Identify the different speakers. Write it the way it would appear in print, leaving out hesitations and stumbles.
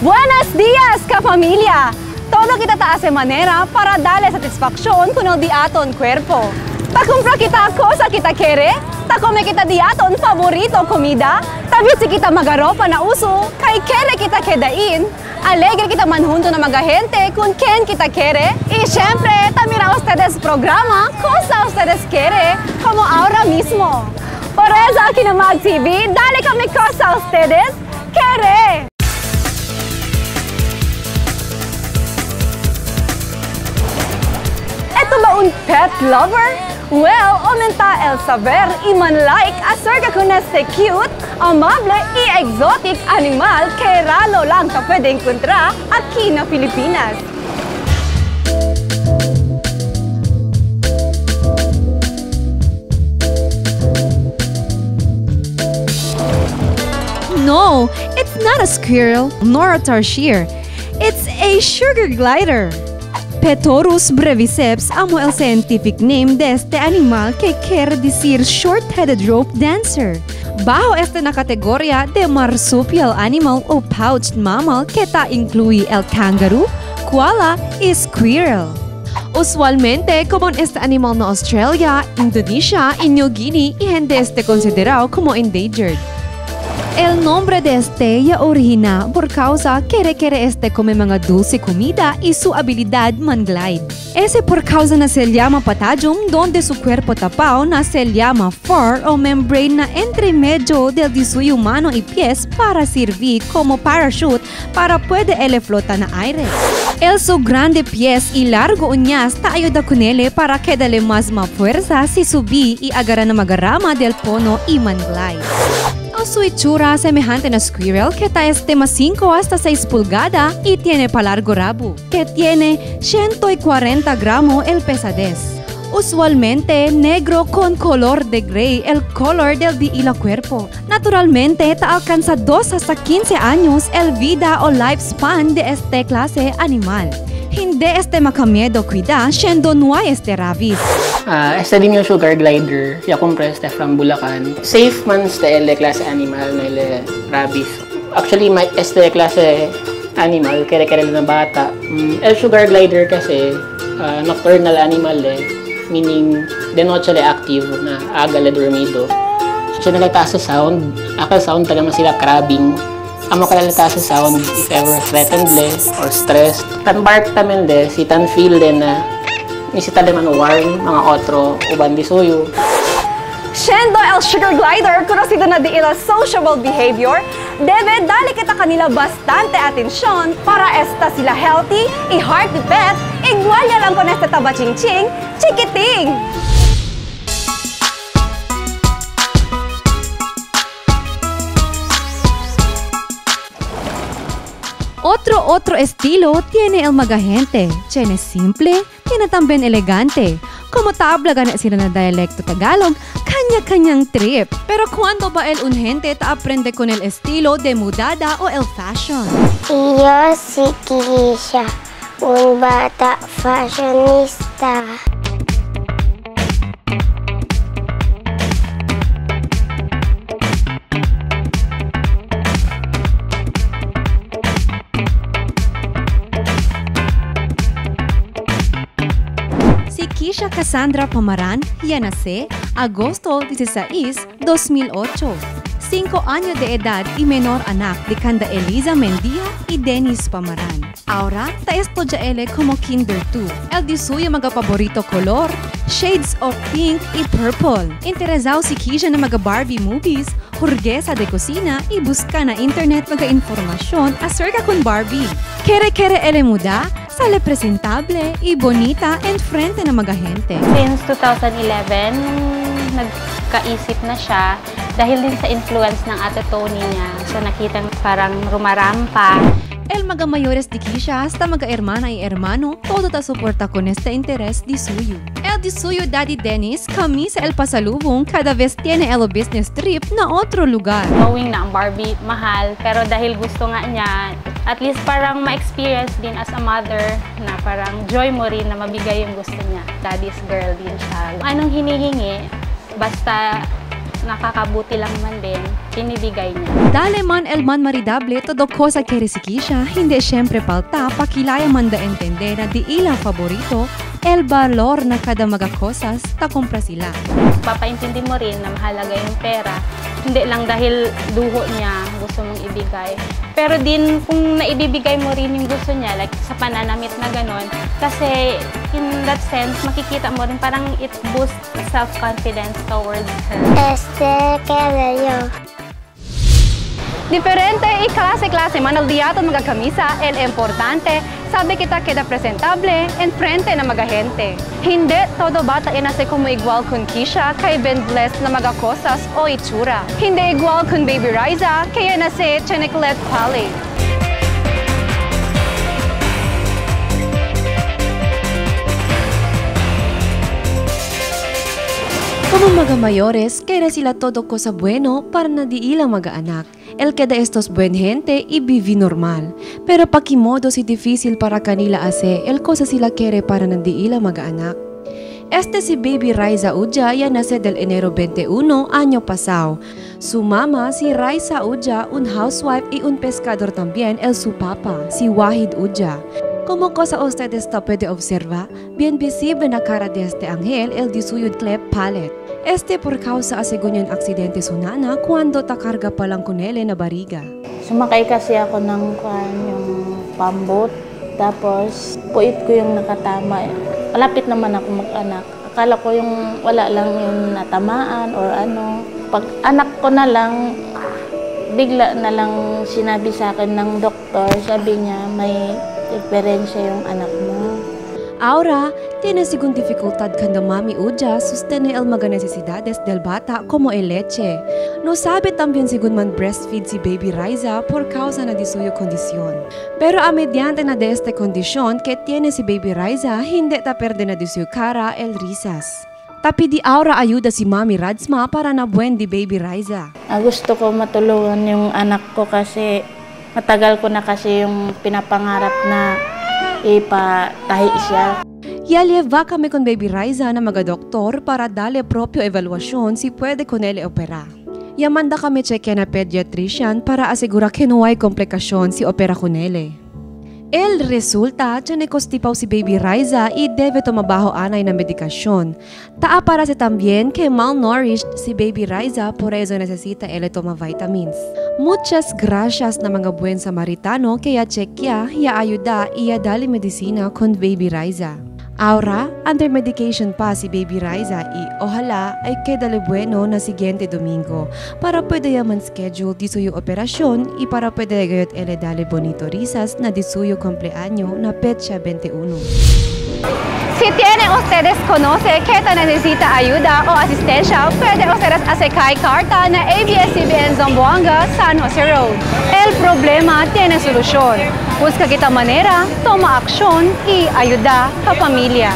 Speaker 1: Buenos dias, kapamilya! Todo kita taas e manera para dale satisfaksyon kuno di aton cuerpo. Takumpra kita cosa kita kere, takome kita di aton favorito komida, tabit si kita magaropa na uso, kay kere kita kedain, alegre kita manhunto na magahente kung ken kita kere, y syempre, tamira ustedes programa, cosa ustedes kere, como ahora mismo. Por eso aquí na Mag TV, dale kami cosa ustedes kere. Ito ba un pet lover? Well, aumenta el saber y manlike acerca con este cute, amable y exotic animal que raro lang ka pwede encontrar aquí na Pilipinas.
Speaker 2: No, it's not a squirrel nor a tarsier. It's a sugar glider. Petorus breviceps amo el scientific name de este animal que quiere decir short-headed rope dancer. Bajo esta na categoría de marsupial animal o pouched mammal que ta incluye el kangaroo, koala y squirrel. Usualmente, común este animal na Australia, Indonesia y New Guinea y gente este considerado como endangered. El nombre de este ya origina por causa que requiere este come mga dulce comida y su habilidad manglide. Ese por causa na se llama patagium donde su cuerpo tapao na se llama fur o membrane na entre medio del disuyo humano y pies para servir como parachute para puede ele flota na aire. El su grande pies y largo uñas ta ayuda con ele para que dale más fuerza si subí y agarra na magarama del pono y manglide. Su hechura semejante na squirrel que ta este más 5 hasta 6 pulgada y tiene palargo rabo, que tiene 140 gramos el pesadez. Usualmente negro con color de gray el color del di y la cuerpo. Naturalmente ta alcanza 2 hasta 15 años el vida o lifespan de este clase animal. Hindi este makamiedo cuida siendo no hay este rabies.
Speaker 3: Este din yung sugar glider, ya compra este from Bulacan. Safe man este ele klase animal na ele rabies. Actually, may este klase animal, kere-kere na bata. El sugar glider kasi nocturnal animal meaning de noche le active na aga le dormido. So, nagataas sa sound, akal sound talaga sila crabbing. Amo kalala sa sound if ever threatened or stressed. Tan bark tamen si tan feel na isita de warn mga otro uban di suyo.
Speaker 1: Siendo el sugar glider, conocido na di ila sociable behavior, debe dali kita kanila bastante atensyon para esta sila healthy y hearty pet, igual lang con este tabaching-ching, chikiting!
Speaker 2: Otro estilo tiene el magahente. Tiene simple, tiene también elegante. Como tabla gana sila na dialecto Tagalog, kanya-kanyang trip. Pero cuando ba el unhente ta aprende con el estilo de mudada o el fashion?
Speaker 4: Iyo si Kisha, un bata fashionista.
Speaker 2: Kisha Cassandra Pamaran, ya nace agosto 16, 2008. 5 años de edad y menor anak de Canda Eliza Mendia y Dennis Pamaran. Ahora, ta estudia ele como Kinder 2. El de suyo mga paborito color, shades of pink y purple. Interesado si Kisha na mga Barbie movies, hurguesa de cocina y busca na internet mga informasyon acerca con Barbie. Kere-kere ele muda, sale presentable y bonita en frente ng mga gente.
Speaker 5: Since 2011, nagkaisip na siya dahil din sa influence ng Ate Tony niya. So nakita parang rumarampa.
Speaker 2: El mga mayores de Kisha hasta mga hermana y hermano, todo ta suporta con este interés de suyo. El de suyo Daddy Dennis, kami sa El Pasalubong cada vez tiene el business trip na otro lugar.
Speaker 5: Knowing na ang Barbie mahal, pero dahil gusto nga niya, at least parang ma-experience din as a mother na parang joy mo rin na mabigay yung gusto niya. Daddy's girl din siya. Anong hinihingi, basta nakakabuti lang man din, binibigay niya.
Speaker 2: Dale man el man maridable, todo cosa que risikisha, hindi syempre palta, pakilaya man da entende na di ilang favorito, el valor na kada mga cosas, takumpra sila.
Speaker 5: Papaintindi mo rin na mahalaga yung pera, hindi lang dahil duho niya gusto mong ibigay. Pero din kung naibibigay mo rin yung gusto niya, like sa pananamit na ganon, kasi in that sense, makikita mo rin parang it boosts self-confidence towards her.
Speaker 4: Querer
Speaker 1: Diferente y klase-klase man al diaton mga kamisa, el importante, sabi kita queda presentable en frente na mga gente. Hindi todo bata inase como igual kun Kisha kay Ben Blessed na mga cosas o itsura. Hindi igual kun Baby Riza kaya nase Cheneclet Pali.
Speaker 2: Como mga mayores, kaya sila todo cosa bueno para na di ilang mag-anak. El queda estos buen gente y vivi normal. Pero pakimodo si difícil para kanila ase, el cosa sila kere para na di ilang mag-anak. Este si Baby Riza Udja ya nace del enero 21 año pasado. Su mama si Riza Udja, un housewife y un pescador también, el su papa, si Wahid Udja. Como cosa ustedes está puede observar, bien visible na cara de este ángel el disuyod clep pallet. Este por causa según yung aksidente sunana cuando takarga pa lang con ele na bariga.
Speaker 6: Sumakay kasi ako ng yung pambot, tapos puit ko yung nakatama. Malapit naman ako mag-anak. Akala ko yung wala lang yung natamaan or ano. Pag anak ko na lang, bigla na lang sinabi sa akin ng doktor, sabi niya may diferensya yung anak mo.
Speaker 2: Ahora, tiene según dificultad cuando mami Udja sostener el mga necesidades del bata como el leche. No sabe también según man breastfeed si Baby Riza por causa na di suyo kondisyon. Pero a mediante na de este kondisyon que tiene si Baby Riza, hindi ta perde na di suyo cara el risas. Tapi di ahora ayuda si Mami Radsma para na buen di Baby Riza.
Speaker 6: Gusto ko matulungan yung anak ko kasi matagal ko na kasi yung pinapangarap na ipatahi siya.
Speaker 2: Ya lleva kami con Baby Riza na mga doktor para dale propio evaluasyon si pwede con ele opera. Ya manda kami cheque na pediatrician para asegura que no hay komplikasyon si opera con ele. El resulta, tiene constipaw si Baby Riza y debe tomabaho anay na medikasyon. Taa para si también que malnourished si Baby Riza, por eso necesita ele toma vitamins. Muchas gracias na mga buen samaritano kaya checkya, ya ayuda, iya dali medicina con Baby Riza. Ahora, under medication pa si Baby Riza y ojalá ay quedale bueno na siguiente domingo para pwede yaman schedule di suyo operasyon y para pwede gayot ele dale bonito risas na di suyo cumpleaños na petsa 21.
Speaker 1: Si tienen ustedes conoce que necesita ayuda o asistencia, puede ustedes acercar carta na ABS-CBN Zamboanga, San Jose Road. El problema tiene solución. Busca kita manera, toma aksyon y ayuda ka pamilya.